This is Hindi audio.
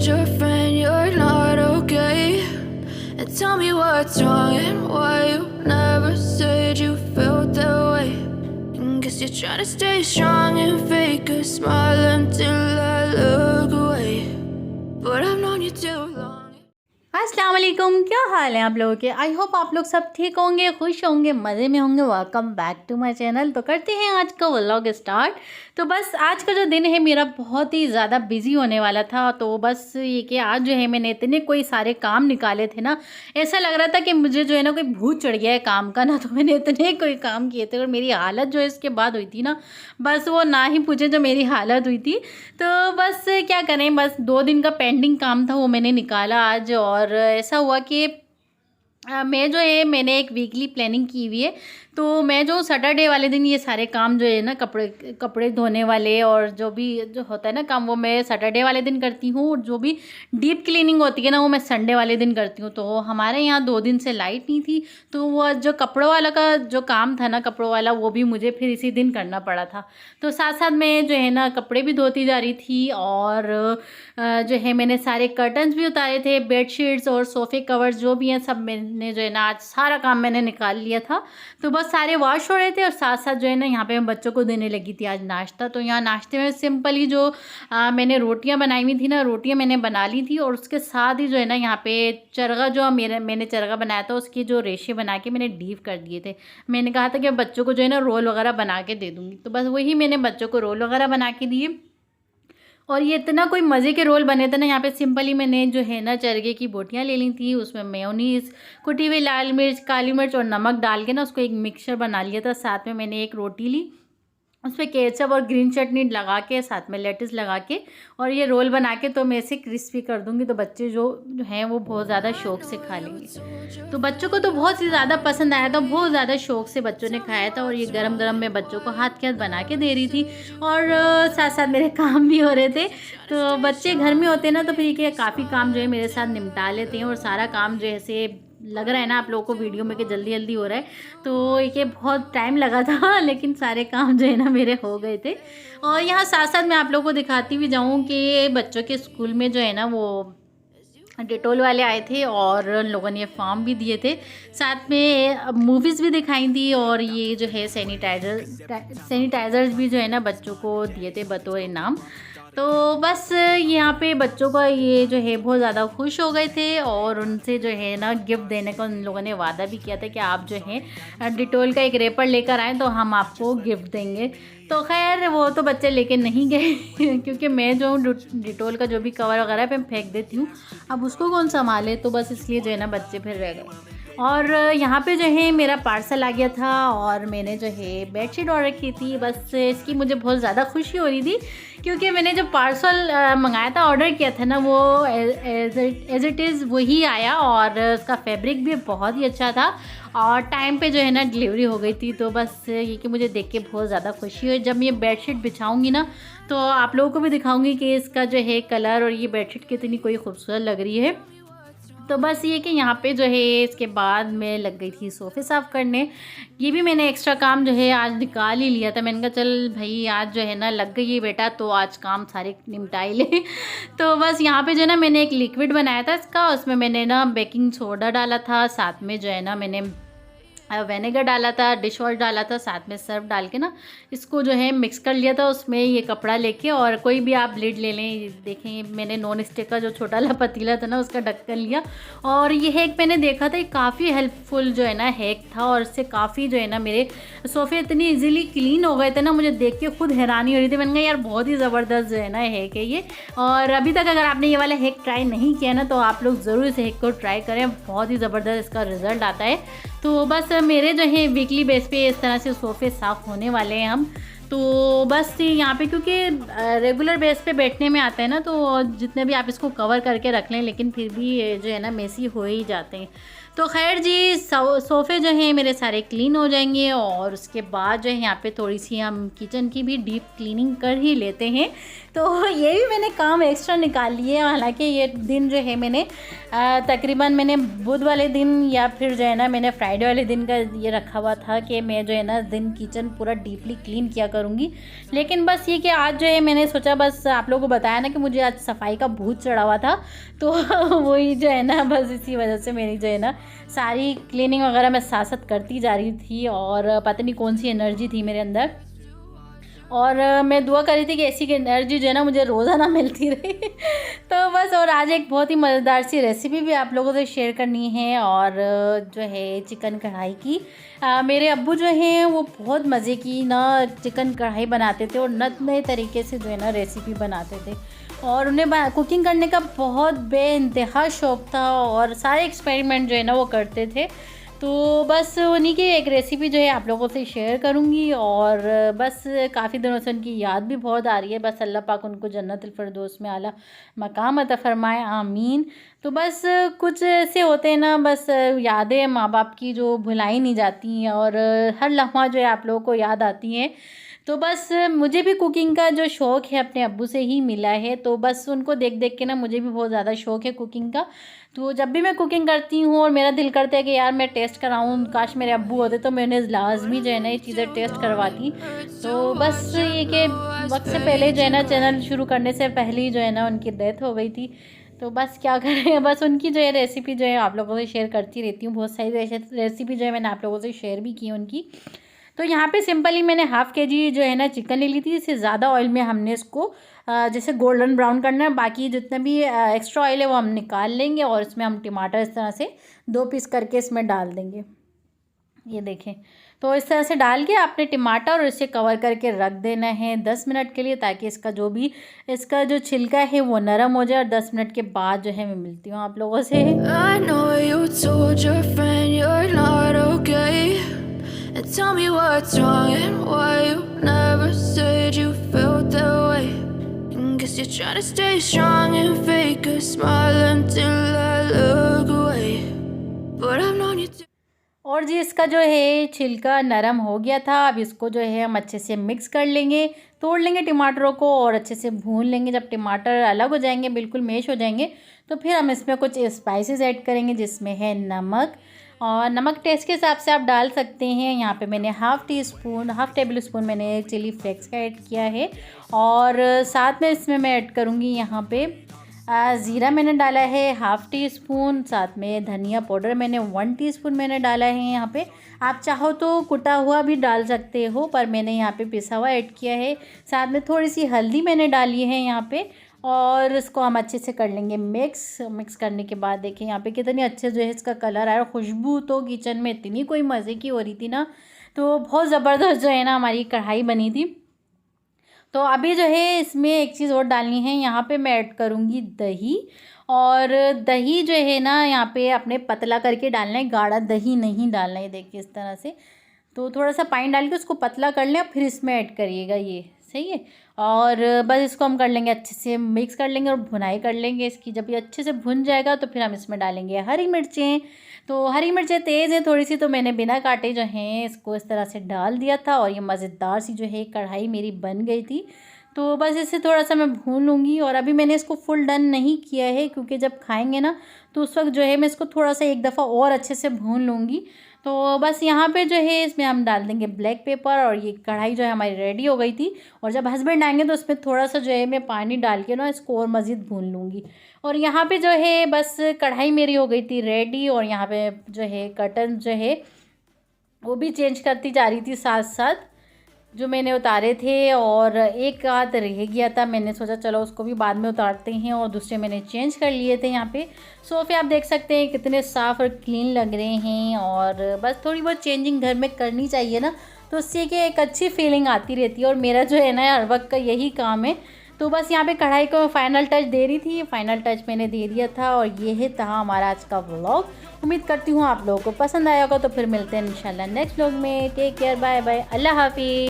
told your friend you're not okay, and tell me what's wrong and why you never said you felt that way. And guess you're trying to stay strong and fake a smile until I look away, but I've known you too long. अस्सलाम वालेकुम, क्या हाल है आप लोगों के। आई होप आप लोग सब ठीक होंगे, खुश होंगे, मज़े में होंगे। Welcome back to my channel. तो करते हैं आज का व्लॉग स्टार्ट। तो बस आज का जो दिन है मेरा बहुत ही ज़्यादा बिजी होने वाला था। तो बस ये कि आज जो है मैंने इतने कोई सारे काम निकाले थे ना, ऐसा लग रहा था कि मुझे जो है ना कोई भूत चढ़ गया है काम का ना। तो मैंने इतने कोई काम किए थे और मेरी हालत जो है इसके बाद हुई थी ना, बस वो ना ही पूछे जो मेरी हालत हुई थी। तो बस क्या करें, बस 2 दिन का पेंडिंग काम था वो मैंने निकाला आज। और ऐसा हुआ कि मैं जो है मैंने एक वीकली प्लानिंग की हुई है। तो मैं जो सैटरडे वाले दिन ये सारे काम जो है ना, कपड़े धोने वाले और जो भी जो होता है ना काम, वो मैं सैटरडे वाले दिन करती हूँ। और जो भी डीप क्लीनिंग होती है ना, वो मैं संडे वाले दिन करती हूँ। तो हमारे यहाँ 2 दिन से लाइट नहीं थी, तो वो जो कपड़ों वाला का जो काम था ना, कपड़ों वाला, वो भी मुझे फिर इसी दिन करना पड़ा था। तो साथ साथ मैं जो है ना कपड़े भी धोती जा रही थी। और जो है मैंने सारे कर्टन्स भी उतारे थे, बेडशीट्स और सोफ़े कवर्स जो भी हैं सब मैंने जो है ना आज सारा काम मैंने निकाल लिया था। तो बस सारे वॉश हो रहे थे और साथ साथ जो है ना यहाँ पे मैं बच्चों को देने लगी थी आज नाश्ता। तो यहाँ नाश्ते में सिंपल ही जो मैंने रोटियाँ बनाई हुई थी ना, रोटियाँ मैंने बना ली थी। और उसके साथ ही जो है ना यहाँ पे चरगा जो मैंने चरगा बनाया था, उसकी जो रेशे बना के मैंने डीप कर दिए थे। मैंने कहा था कि बच्चों को जो है ना रोल वगैरह बना के दे दूँगी। तो बस वही मैंने बच्चों को रोल वगैरह बना के दिए। और ये इतना कोई मज़े के रोल बने थे ना। यहाँ पे सिंपली मैंने जो है ना चरगे की बोटियाँ ले ली थी, उसमें मेयोनीज़, कुटी हुई लाल मिर्च, काली मिर्च और नमक डाल के ना उसको एक मिक्सचर बना लिया था। साथ में मैंने एक रोटी ली, उस पर केचप और ग्रीन चटनी लगा के, साथ में लेटिस लगा के, और ये रोल बना के तो मैं इसे क्रिस्पी कर दूँगी। तो बच्चे जो हैं वो बहुत ज़्यादा शौक़ से खा लेंगे। तो बच्चों को तो बहुत ही ज़्यादा पसंद आया था, बहुत ज़्यादा शौक़ से बच्चों ने खाया था। और ये गरम गरम मैं बच्चों को हाथ के हाथ बना के दे रही थी और साथ साथ मेरे काम भी हो रहे थे। तो बच्चे घर में होते हैं ना, तो फिर ये काफ़ी काम जो है मेरे साथ निपटा लेते हैं। और सारा काम जो ऐसे लग रहा है ना आप लोगों को वीडियो में कि जल्दी जल्दी हो रहा है, तो ये बहुत टाइम लगा था लेकिन सारे काम जो है ना मेरे हो गए थे। और यहाँ साथ साथ मैं आप लोगों को दिखाती भी जाऊँ कि बच्चों के स्कूल में जो है ना वो डिटोल वाले आए थे और उन लोगों ने फॉर्म भी दिए थे, साथ में मूवीज़ भी दिखाई थी। और ये जो है सैनिटाइज़र्स भी जो है ना बच्चों को दिए थे बतौर इनाम। तो बस यहाँ पे बच्चों का ये जो है बहुत ज़्यादा खुश हो गए थे। और उनसे जो है ना गिफ्ट देने का उन लोगों ने वादा भी किया था कि आप जो है डिटोल का एक रैपर लेकर आएँ तो हम आपको गिफ्ट देंगे। तो खैर वो तो बच्चे लेके नहीं गए क्योंकि मैं जो डिटोल का जो भी कवर वगैरह पे फेंक देती हूँ, अब उसको कौन संभाले। तो बस इसलिए जो है ना बच्चे फिर रह गए। और यहाँ पे जो है मेरा पार्सल आ गया था और मैंने जो है बेडशीट ऑर्डर की थी। बस इसकी मुझे बहुत ज़्यादा खुशी हो रही थी क्योंकि मैंने जो पार्सल मंगाया था, ऑर्डर किया था ना, वो एज इट इज़ वही आया। और उसका फैब्रिक भी बहुत ही अच्छा था और टाइम पे जो है ना डिलीवरी हो गई थी। तो बस ये कि मुझे देख के बहुत ज़्यादा खुशी हुई। जब मैं ये बेडशीट बिछाऊँगी ना तो आप लोगों को भी दिखाऊँगी कि इसका जो है कलर और ये बेडशीट कितनी कोई खूबसूरत लग रही है। तो बस ये कि यहाँ पे जो है इसके बाद मैं लग गई थी सोफ़े साफ़ करने। ये भी मैंने एक्स्ट्रा काम जो है आज निकाल ही लिया था। मैंने कहा चल भाई आज जो है ना लग गई है बेटा, तो आज काम सारे निपटा ही ले तो बस यहाँ पे जो है ना मैंने एक लिक्विड बनाया था इसका, उसमें मैंने ना बेकिंग सोडा डाला था, साथ में जो है ना मैंने विनेगर डाला था, डिश वॉश डाला था, साथ में सर्फ डाल के ना इसको जो है मिक्स कर लिया था उसमें ये कपड़ा लेके। और कोई भी आप लिड ले लें, देखें मैंने नॉन स्टिक का जो छोटा ला पतीला था ना उसका ढक्कन लिया। और ये हैक मैंने देखा था, काफ़ी हेल्पफुल जो है ना हैक था। और इससे काफ़ी जो है ना मेरे सोफ़े इतनी ईजीली क्लीन हो गए थे ना, मुझे देख के खुद हैरानी हो रही थी। मैंने कहा यार बहुत ही ज़बरदस्त जो है ना हैक है ये। और अभी तक अगर आपने ये वाला हैक ट्राई नहीं किया ना तो आप लोग ज़रूर इस हैक को ट्राई करें, बहुत ही ज़बरदस्त इसका रिज़ल्ट आता है। तो बस मेरे जो है वीकली बेस पे इस तरह से सोफ़े साफ़ होने वाले हैं हम। तो बस यहाँ पे क्योंकि रेगुलर बेस पे बैठने में आता है ना, तो जितने भी आप इसको कवर करके रख लें लेकिन फिर भी जो है ना मेसी हो ही जाते हैं। तो खैर जी, सोफ़े जो हैं मेरे सारे क्लीन हो जाएंगे और उसके बाद जो है यहाँ पे थोड़ी सी हम किचन की भी डीप क्लीनिंग कर ही लेते हैं। तो ये भी मैंने काम एक्स्ट्रा निकाल लिए। हालांकि ये दिन जो है मैंने तकरीबन मैंने बुध वाले दिन या फिर जो है ना मैंने फ्राइडे वाले दिन का ये रखा हुआ था कि मैं जो है ना दिन किचन पूरा डीपली क्लीन किया करूँगी। लेकिन बस ये कि आज जो है मैंने सोचा, बस आप लोगों को बताया ना कि मुझे आज सफाई का भूत चढ़ा हुआ था, तो वही जो है ना बस इसी वजह से मेरी जो है ना सारी क्लीनिंग वगैरह मैं साथ साथ करती जा रही थी और पता नहीं कौन सी एनर्जी थी मेरे अंदर। और मैं दुआ कर रही थी कि ऐसी की एनर्जी जो है ना मुझे रोज़ाना मिलती रही। तो बस, और आज एक बहुत ही मज़ेदार सी रेसिपी भी आप लोगों से शेयर करनी है, और जो है चिकन कढ़ाई की। मेरे अब्बू जो हैं वो बहुत मज़े की ना चिकन कढ़ाई बनाते थे और नए तरीके से जो है ना रेसिपी बनाते थे, और उन्हें कुकिंग करने का बहुत बेइंतहा शौक़ था और सारे एक्सपेरिमेंट जो है ना वो करते थे। तो बस उन्हीं की एक रेसिपी जो है आप लोगों से शेयर करूंगी, और बस काफ़ी दिनों से उनकी याद भी बहुत आ रही है। बस अल्लाह पाक उनको जन्नतुल फिरदौस में आला मकाम अता फरमाए, आमीन। तो बस कुछ ऐसे होते हैं ना, बस यादें माँ बाप की जो भुलाई नहीं जाती हैं और हर लम्हा जो है आप लोगों को याद आती हैं। तो बस मुझे भी कुकिंग का जो शौक़ है अपने अब्बू से ही मिला है, तो बस उनको देख देख के ना मुझे भी बहुत ज़्यादा शौक़ है कुकिंग का। तो जब भी मैं कुकिंग करती हूँ और मेरा दिल करता है कि यार मैं टेस्ट कराऊँ, काश मेरे अब्बू होते तो मैं उन्हें लाजमी जो है ना ये चीज़ें टेस्ट करवाती। तो बस ये कि वक्त से पहले जो है ना चैनल शुरू करने से पहले ही जो है ना उनकी डेथ हो गई थी। तो बस क्या करें, बस उनकी जो है रेसिपी जो है आप लोगों से शेयर करती रहती हूँ। बहुत सारी रेसिपी जो है मैंने आप लोगों से शेयर भी की उनकी। तो यहाँ पे सिंपली मैंने हाफ़ केजी जो है ना चिकन ले ली थी। इससे ज़्यादा ऑयल में हमने इसको जैसे गोल्डन ब्राउन करना है, बाकी जितना भी एक्स्ट्रा ऑयल है वो हम निकाल लेंगे, और इसमें हम टमाटर इस तरह से 2 पीस करके इसमें डाल देंगे। ये देखें, तो इस तरह से डाल के आपने टमाटर और इसे कवर करके रख देना है 10 मिनट के लिए, ताकि इसका जो छिलका है वो नरम हो जाए। और 10 मिनट के बाद जो है मैं मिलती हूँ आप लोगों से। I know you told your friend you're not okay, and tell me what's wrong and why you never said you felt that way. And guess you're trying to stay strong and fake a smile until I look away, but I've known you too. और जी इसका जो है छिलका नरम हो गया था। अब इसको जो है हम अच्छे से मिक्स कर लेंगे, तोड़ लेंगे टमाटरों को और अच्छे से भून लेंगे। जब टमाटर अलग हो जाएंगे, बिल्कुल मैश हो जाएंगे, तो फिर हम इसमें कुछ स्पाइसेस ऐड करेंगे, जिसमें है नमक। और नमक टेस्ट के हिसाब से आप डाल सकते हैं। यहाँ पे मैंने हाफ़ टेबल स्पून मैंने चिली फ्लेक्स का ऐड किया है, और साथ में इसमें मैं ऐड करूँगी यहाँ पे ज़ीरा मैंने डाला है हाफ़ टी स्पून, साथ में धनिया पाउडर मैंने 1 टीस्पून मैंने डाला है यहाँ पे। आप चाहो तो कुटा हुआ भी डाल सकते हो, पर मैंने यहाँ पे पिसा हुआ ऐड किया है। साथ में थोड़ी सी हल्दी मैंने डाली है यहाँ पे, और इसको हम अच्छे से कर लेंगे मिक्स करने के बाद देखें यहाँ पे कितनी अच्छे जो है इसका कलर आया। खुशबू तो किचन में इतनी कोई मज़े की हो रही थी ना, तो बहुत ज़बरदस्त जो है ना हमारी कढ़ाई बनी थी। तो अभी जो है इसमें एक चीज़ और डालनी है, यहाँ पे मैं ऐड करूँगी दही। और दही जो है ना यहाँ पे अपने पतला करके डालना है, गाढ़ा दही नहीं डालना है। देखिए इस तरह से, तो थोड़ा सा पानी डाल के उसको पतला कर लें, फिर इसमें ऐड करिएगा, ये सही है। और बस इसको हम कर लेंगे अच्छे से मिक्स कर लेंगे और भुनाई कर लेंगे इसकी। जब ये अच्छे से भुन जाएगा तो फिर हम इसमें डालेंगे हरी मिर्चें। तो हरी मिर्चें तेज़ हैं थोड़ी सी, तो मैंने बिना काटे जो हैं इसको इस तरह से डाल दिया था, और ये मज़ेदार सी जो है कढ़ाई मेरी बन गई थी। तो बस इसे थोड़ा सा मैं भून लूँगी, और अभी मैंने इसको फुल डन नहीं किया है, क्योंकि जब खाएंगे ना तो उस वक्त जो है मैं इसको थोड़ा सा एक दफ़ा और अच्छे से भून लूँगी। तो बस यहाँ पे जो है इसमें हम डाल देंगे ब्लैक पेपर, और ये कढ़ाई जो है हमारी रेडी हो गई थी। और जब हस्बैंड आएंगे तो उसमें थोड़ा सा जो है मैं पानी डाल के ना इसको और मज़ीद भून लूँगी। और यहाँ पे जो है बस कढ़ाई मेरी हो गई थी रेडी, और यहाँ पे जो है कर्टन जो है वो भी चेंज करती जा रही थी साथ साथ, जो मैंने उतारे थे। और एक आध रह गया था, मैंने सोचा चलो उसको भी बाद में उतारते हैं, और दूसरे मैंने चेंज कर लिए थे। यहाँ पे सोफ़े आप देख सकते हैं कितने साफ़ और क्लीन लग रहे हैं, और बस थोड़ी बहुत चेंजिंग घर में करनी चाहिए ना, तो उससे कि एक अच्छी फीलिंग आती रहती है। और मेरा जो है ना हर वक्त का यही काम है। तो बस यहाँ पे कढ़ाई को फाइनल टच दे रही थी, फाइनल टच मैंने दे दिया था। और ये है था हमारा आज का व्लॉग। उम्मीद करती हूँ आप लोगों को पसंद आया होगा। तो फिर मिलते हैं इंशाल्लाह नेक्स्ट व्लॉग में। टेक केयर, बाय बाय, अल्लाह हाफिज़।